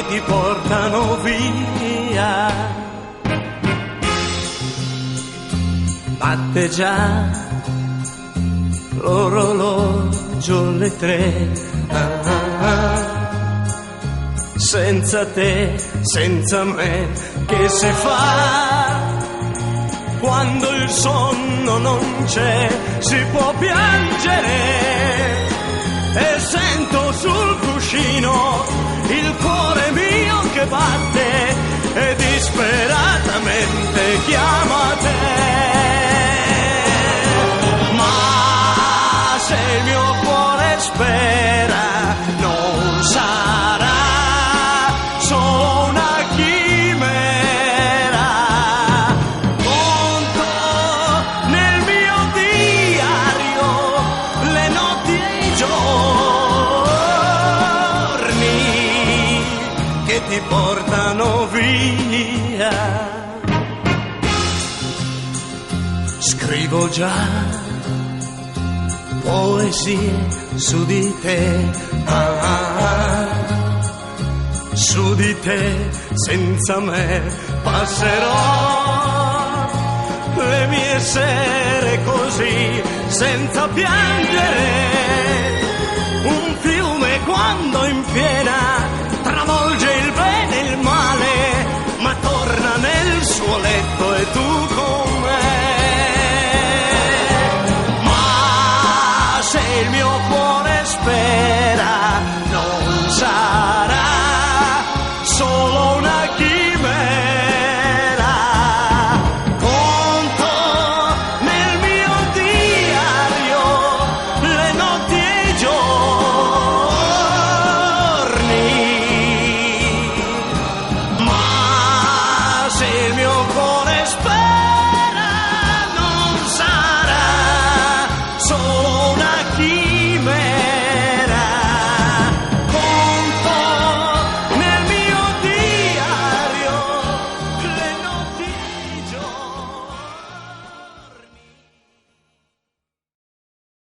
che ti portano via. Batte già l'orologio le 3, senza te, senza me, che si fa? Quando il sonno non c'è si può piangere, e sento sul cuscino il cuore mio che batte e disperatamente chiama te. Ma se il mio cuore spera non sarà solo una chimera. Conto nel mio diario le notti e i giorni che ti portano via. Scrivo già poesie su di te, su di te, senza me passerò le mie sere così, senza piangere. Un fiume quando in piena travolge il bene e il male, ma torna nel suo letto e tu con me. Ma se il mio cuore spera non sarà solo una chimera. Conto nel mio diario le notti e i giorni, ma se il mio cuore spera non sarà solo una chimera.